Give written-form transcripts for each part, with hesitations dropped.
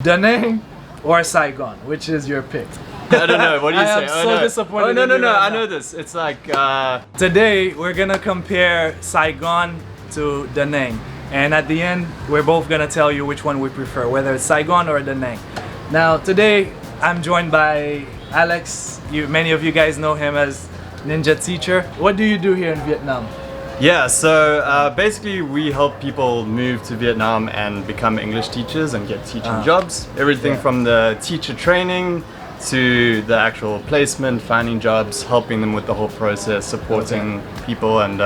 Da Nang or Saigon? Which is your pick? I don't know. What do you say? I'm so disappointed. Oh no, in you right I now. know this. It's like Today we're gonna compare Saigon to Da Nang, and at the end we're both gonna tell you which one we prefer, whether it's Saigon or Da Nang. Now today I'm joined by Alex. Many of you guys know him as Ninja Teacher. What do you do here in Vietnam? yeah. So basically, we help people move to Vietnam and become English teachers and get teaching jobs. Everything from the teacher training to the actual placement, finding jobs, helping them with the whole process, supporting people, and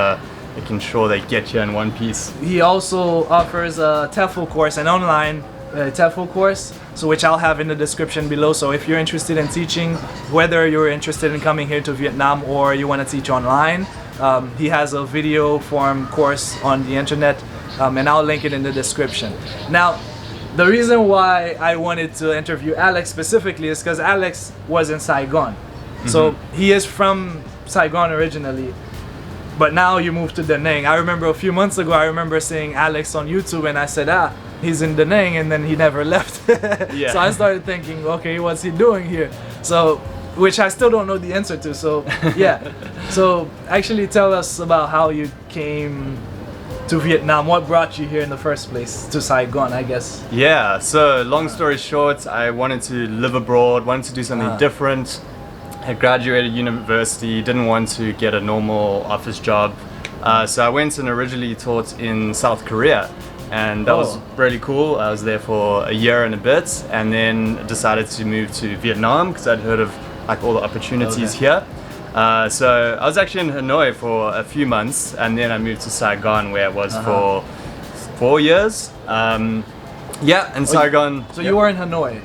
making sure they get here in one piece. He also offers a TEFL course, an online TEFL course, so which I'll have in the description below. So if you're interested in teaching, whether you're interested in coming here to Vietnam or you want to teach online, he has a video form course on the internet, and I'll link it in the description. Now, the reason why I wanted to interview Alex specifically is because Alex was in Saigon. So he is from Saigon originally, but now you moved to Da Nang. I remember a few months ago, I remember seeing Alex on YouTube and I said, he's in Da Nang, and then he never left. So I started thinking, okay, what's he doing here? So, which I still don't know the answer to, so yeah. So actually tell us about how you came to Vietnam. What brought you here in the first place, to Saigon, I guess? Yeah, so long story short, I wanted to live abroad, wanted to do something different. I graduated university, didn't want to get a normal office job. So I went and originally taught in South Korea, and that was really cool. I was there for a year and a bit, and then decided to move to Vietnam because I'd heard of like all the opportunities here. So I was actually in Hanoi for a few months, and then I moved to Saigon, where I was for 4 years. In Saigon. So you were in Hanoi,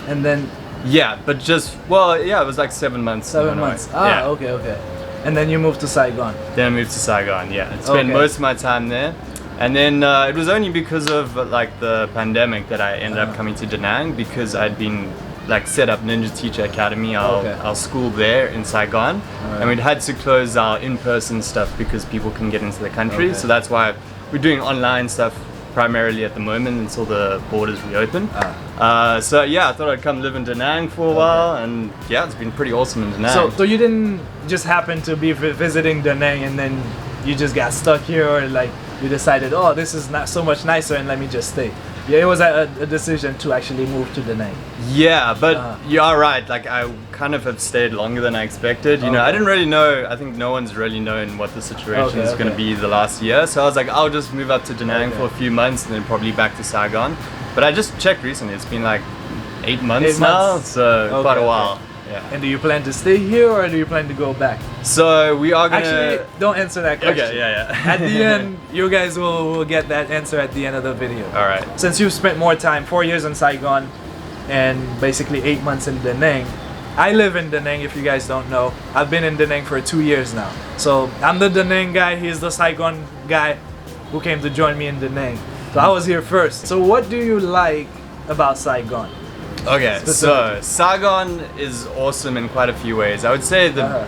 and then yeah, but just it was like 7 months. 7 months. Okay. And then you moved to Saigon. Then I moved to Saigon. Yeah, spent most of my time there, and then it was only because of like the pandemic that I ended up coming to Da Nang, because I'd been like set up Ninja Teacher Academy, our school there in Saigon, and we'd had to close our in-person stuff because people couldn't get into the country. So that's why we're doing online stuff primarily at the moment until the borders reopen. So yeah, I thought I'd come live in Da Nang for a while, and yeah, it's been pretty awesome in Da Nang. So you didn't just happen to be visiting Da Nang and then you just got stuck here, or like you decided, oh, this is not so much nicer and let me just stay? Yeah, it was a decision to actually move to Da Nang. Yeah, but you are right. Like I kind of have stayed longer than I expected. You know, I didn't really know. I think no one's really known what the situation is going to be the last year. So I was like, I'll just move up to Da Nang for a few months and then probably back to Saigon. But I just checked recently. It's been like 8 months now, so quite a while. Yeah. And do you plan to stay here or do you plan to go back? So we are gonna... Actually, don't answer that question. Okay, yeah. At the end, you guys will get that answer at the end of the video. Alright. Since you've spent more time, 4 years in Saigon and basically 8 months in Da Nang. I live in Da Nang, if you guys don't know. I've been in Da Nang for 2 years now. So I'm the Da Nang guy, he's the Saigon guy who came to join me in Da Nang. So I was here first. So what do you like about Saigon? Okay, so Saigon is awesome in quite a few ways. I would say the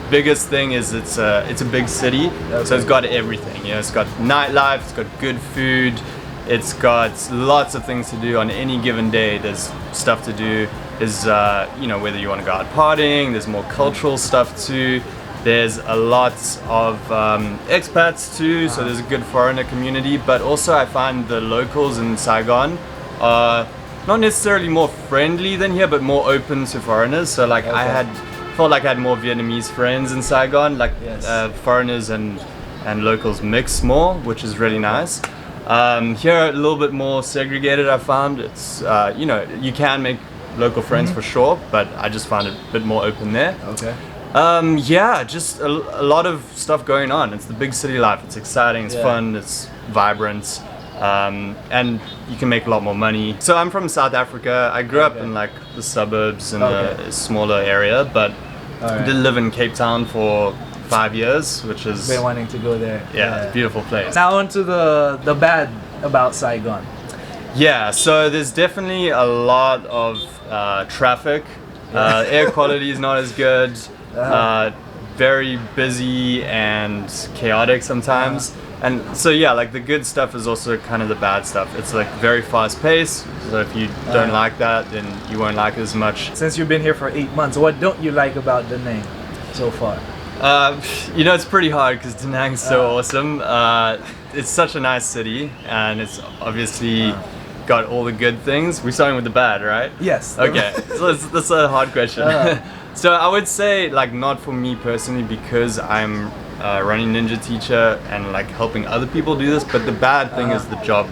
biggest thing is it's a big city, so it's got everything. You know, it's got nightlife, it's got good food, it's got lots of things to do on any given day. There's stuff to do. There's whether you want to go out partying, there's more cultural stuff too. There's a lot of expats too, so there's a good foreigner community. But also I find the locals in Saigon are not necessarily more friendly than here, but more open to foreigners. So like I felt like I had more Vietnamese friends in Saigon, like foreigners and locals mix more, which is really nice. Here a little bit more segregated, I found. It's you can make local friends for sure, but I just found it a bit more open there. Just a lot of stuff going on. It's the big city life. It's exciting, it's fun, it's vibrant. And you can make a lot more money. So I'm from South Africa. I grew up in like the suburbs in a smaller area, but did live in Cape Town for 5 years, which is... Been wanting to go there. Yeah, it's a beautiful place. Now on to the bad about Saigon. Yeah, so there's definitely a lot of traffic. Air quality is not as good. very busy and chaotic sometimes. And so yeah, like the good stuff is also kind of the bad stuff. It's like very fast paced, so if you don't like that, then you won't like it as much. Since you've been here for 8 months, what don't you like about Da Nang so far? You know, it's pretty hard because Da Nang is so awesome. It's such a nice city, and it's obviously got all the good things. We're starting with the bad, right? Yes. Okay, so that's a hard question. So I would say, like, not for me personally, because I'm running Ninja Teacher and like helping other people do this, but the bad thing is the job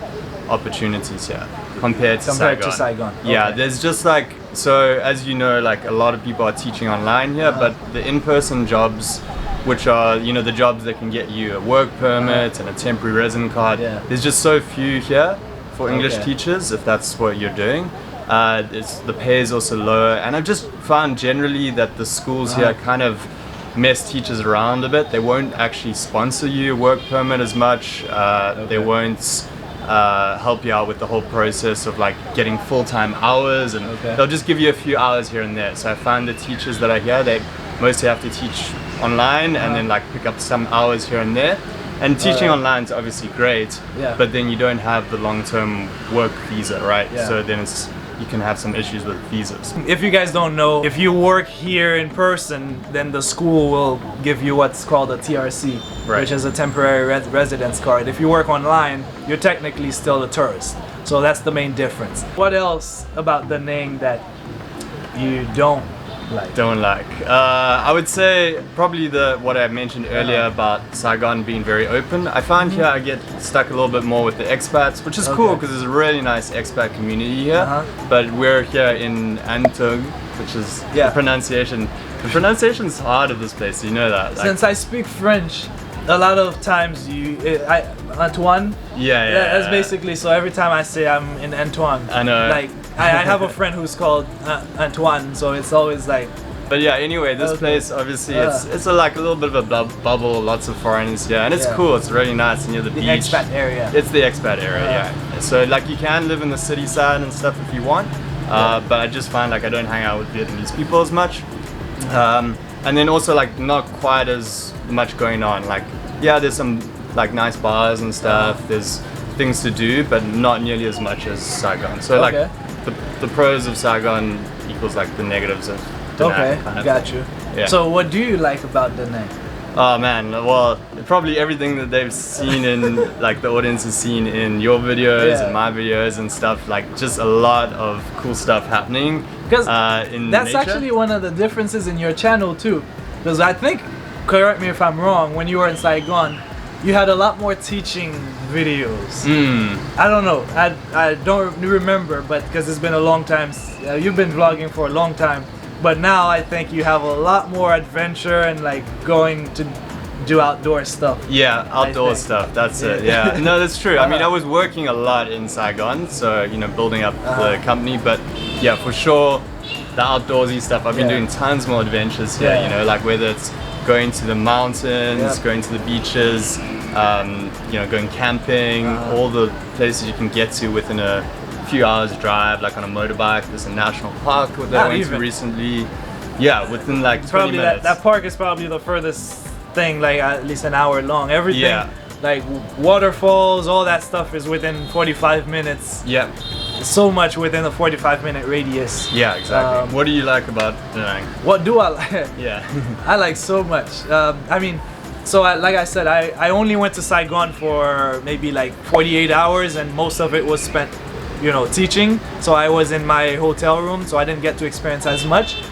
opportunities here compared to Saigon. Yeah, there's just like, so as you know, like a lot of people are teaching online here, but the in-person jobs, which are, you know, the jobs that can get you a work permit and a temporary resident card, there's just so few here for English teachers, if that's what you're doing. The pay is also lower, and I've just found generally that the schools here kind of mess teachers around a bit. They won't actually sponsor you a work permit as much. They won't help you out with the whole process of like getting full-time hours, and they'll just give you a few hours here and there. So I find the teachers that are here, they mostly have to teach online and then like pick up some hours here and there. And teaching online is obviously great, but then you don't have the long-term work visa, right? So then you can have some issues with visas. If you guys don't know, if you work here in person, then the school will give you what's called a TRC, which is a temporary residence card. If you work online, you're technically still a tourist. So that's the main difference. What else about Da Nang that you don't like? I would say probably what I mentioned earlier about Saigon being very open. I find here I get stuck a little bit more with the expats, which is cool because there's a really nice expat community here. But we're here in Antug, which is the pronunciation. The pronunciation's hard of this place, you know that. Like, since I speak French, a lot of times Antoine. That's basically, so every time I say I'm in Antoine, I know. Like I have a friend who's called Antoine, so it's always like. But yeah, anyway, this place obviously it's like a little bit of a bubble, lots of foreigners here, and it's cool. It's really nice near the beach. The expat area. It's the expat area, So like you can live in the city side and stuff if you want, but I just find like I don't hang out with Vietnamese people as much, and then also like not quite as much going on. Like there's some like nice bars and stuff. There's things to do, but not nearly as much as Saigon. So like the pros of Saigon equals like the negatives of Da Nang. Kind of got you. So what do you like about Da Nang? Oh man, well, probably everything that they've seen in, like the audience has seen in your videos and my videos and stuff, like just a lot of cool stuff happening. Because in that's nature. Actually one of the differences in your channel too. Because I think, correct me if I'm wrong, when you were in Saigon, you had a lot more teaching videos. I don't know, I don't remember, but because it's been a long time, you've been vlogging for a long time, but now I think you have a lot more adventure and like going to do outdoor stuff. Yeah, outdoor stuff, that's it, No, that's true. I mean, I was working a lot in Saigon, so, you know, building up the company, but yeah, for sure, the outdoorsy stuff, I've been doing tons more adventures here, you know, like whether it's going to the mountains, going to the beaches, you know, going camping, all the places you can get to within a few hours drive, like on a motorbike. There's a national park that I went to recently. Yeah, within like 20 minutes. That park is probably the furthest thing, like at least an hour long. Everything, like waterfalls, all that stuff is within 45 minutes. Yeah. So much within a 45-minute radius. Yeah, exactly. What do you like about Da Nang? What do I like? I like so much. I mean, so like I said, I only went to Saigon for maybe like 48 hours, and most of it was spent, you know, teaching. So I was in my hotel room, so I didn't get to experience as much.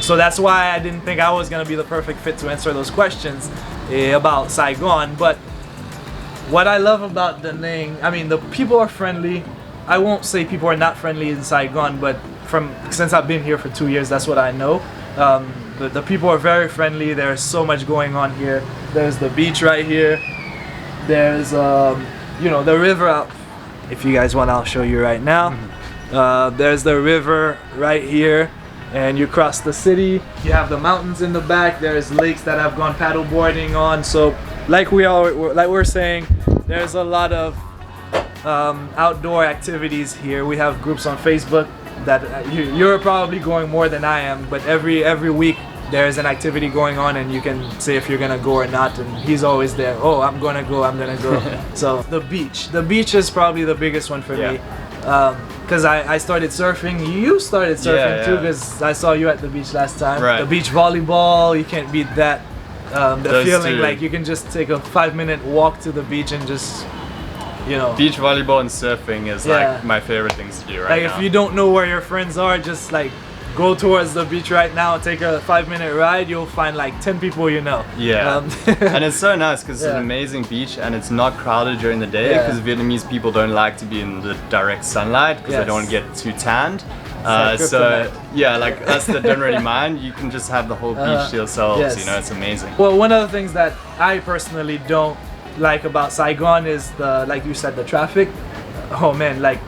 So that's why I didn't think I was gonna be the perfect fit to answer those questions about Saigon. But what I love about Da Nang, I mean, the people are friendly. I won't say people are not friendly in Saigon, but since I've been here for 2 years, that's what I know. The people are very friendly. There's so much going on here. There's the beach right here. There's you know, the river out. If you guys want, I'll show you right now. There's the river right here, and you cross the city. You have the mountains in the back. There's lakes that I've gone paddle boarding on. So like we're saying, there's a lot of outdoor activities here. We have groups on Facebook that you're probably going more than I am, but every week there's an activity going on and you can say if you're gonna go or not, and he's always there. Oh, I'm gonna go. So the beach is probably the biggest one for me, because I started surfing. You started surfing too, because I saw you at the beach last time. Right. The beach volleyball, you can't beat that. The Those feeling two. like you can just take a 5-minute walk to the beach and just, you know. Beach volleyball and surfing is like my favorite things to do right now. Like if you don't know where your friends are, just like go towards the beach right now, take a 5-minute ride, you'll find like 10 people you know. And it's so nice because it's an amazing beach and it's not crowded during the day, because Vietnamese people don't like to be in the direct sunlight because they don't want to get too tanned. So yeah, like us that don't really mind, you can just have the whole beach to yourselves. You know, it's amazing. Well, one of the things that I personally don't like about Saigon is the, like you said, the traffic. Oh man, like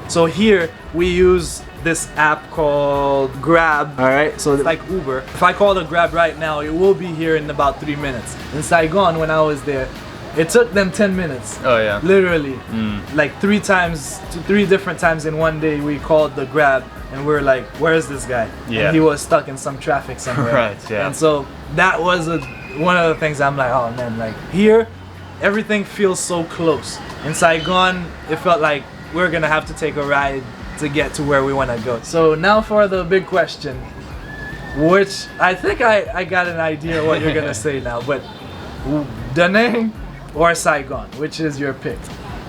so here we use this app called Grab. All right, so it's like Uber. If I call the Grab right now, it will be here in about 3 minutes. In Saigon, when I was there, it took them 10 minutes. Oh yeah. Literally. Like 3 different times in one day we called the Grab and we were like, where is this guy? Yeah. And he was stuck in some traffic somewhere. Right, yeah. And so that was one of the things I'm like, oh man, like here, everything feels so close. In Saigon, it felt like we're gonna have to take a ride to get to where we wanna go. So now for the big question, which I think I got an idea what you're gonna say now, but Da Nang or Saigon, which is your pick?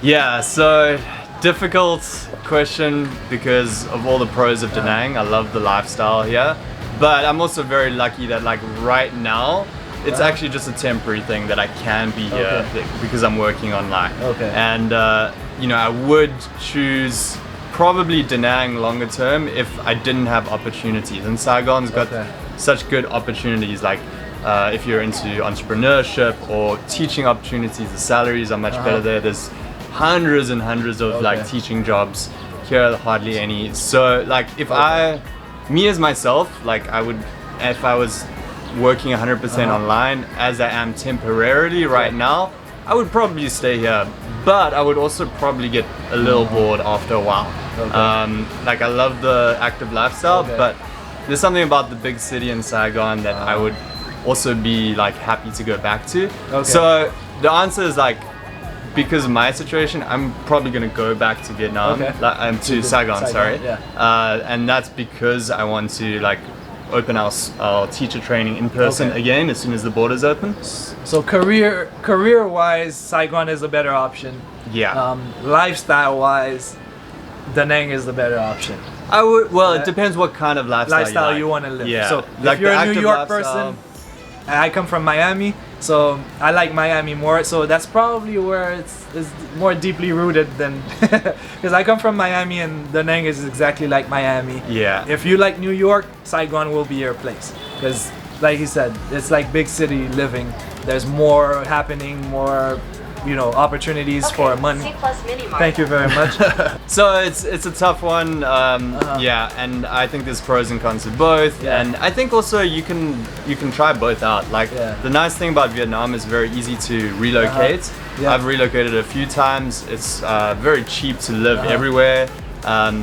Yeah, so difficult question because of all the pros of Da Nang. I love the lifestyle here, but I'm also very lucky that like right now it's actually just a temporary thing that I can be here because I'm working online. And you know, I would choose probably Da Nang longer term if I didn't have opportunities. And Saigon's got such good opportunities, like if you're into entrepreneurship or teaching opportunities, the salaries are much better there. There's hundreds and hundreds of like teaching jobs. Here hardly any. So like if me as myself, like I would, if I was working 100% online as I am temporarily right now, I would probably stay here, but I would also probably get a little bored after a while. Like I love the active lifestyle, but there's something about the big city in Saigon that I would also be like happy to go back to. So the answer is like, because of my situation, I'm probably gonna go back to Vietnam, to Saigon, sorry. And that's because I want to like open our teacher training in person again as soon as the borders open. So career-wise, Saigon is a better option. Lifestyle-wise, Da Nang is the better option. I would. Well, it depends what kind of lifestyle you want to live. Yeah. So like if you're a New York person, I come from Miami, so I like Miami more. So that's probably where it's more deeply rooted than because I come from Miami and Da Nang is exactly like Miami. Yeah. If you like New York, Saigon will be your place because, like you said, it's like big city living. There's more happening, more, you know, opportunities for money. Thank you very much. So it's a tough one. Yeah, and I think there's pros and cons to both. And I think also you can try both out. Like the nice thing about Vietnam is very easy to relocate. I've relocated a few times. It's very cheap to live everywhere.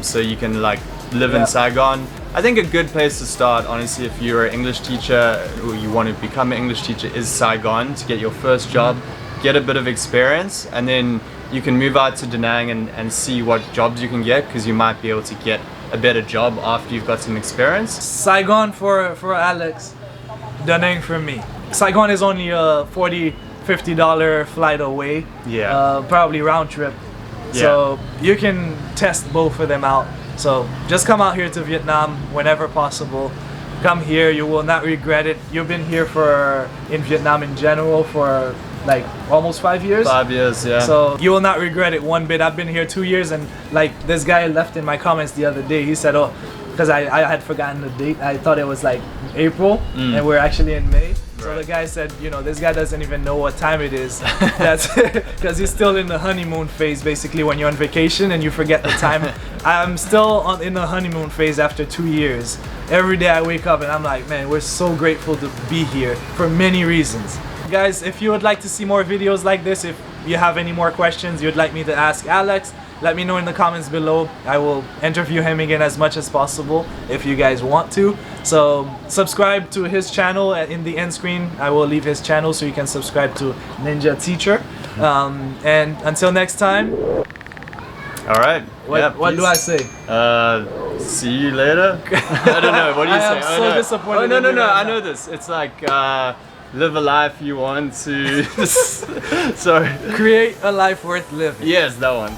So you can like live in Saigon. I think a good place to start, honestly, if you're an English teacher or you want to become an English teacher, is Saigon to get your first job. Get a bit of experience, and then you can move out to Da Nang and see what jobs you can get, because you might be able to get a better job after you've got some experience. Saigon for Alex, Da Nang for me. Saigon is only a $40-50 flight away, probably round trip. So you can test both of them out. So just come out here to Vietnam whenever possible. Come here, you will not regret it. You've been here in Vietnam in general for like almost 5 years. 5 years, yeah. So you will not regret it one bit. I've been here 2 years, and like this guy left in my comments the other day. He said, oh, because I had forgotten the date. I thought it was like April, and we're actually in May. So the guy said, you know, this guy doesn't even know what time it is. That's because he's still in the honeymoon phase, basically, when you're on vacation and you forget the time. I'm still in the honeymoon phase after 2 years. Every day I wake up and I'm like, man, we're so grateful to be here for many reasons. Guys, if you would like to see more videos like this, if you have any more questions you'd like me to ask Alex, let me know in the comments below. I will interview him again as much as possible if you guys want to. So subscribe to his channel in the end screen. I will leave his channel so you can subscribe to Ninja Teacher. And until next time. All right. What do I say? See you later. I don't know. What do you say? I am so disappointed. Oh no, in you right I now. know this. It's like live a life you want to. Sorry. Create a life worth living. Yes, that one.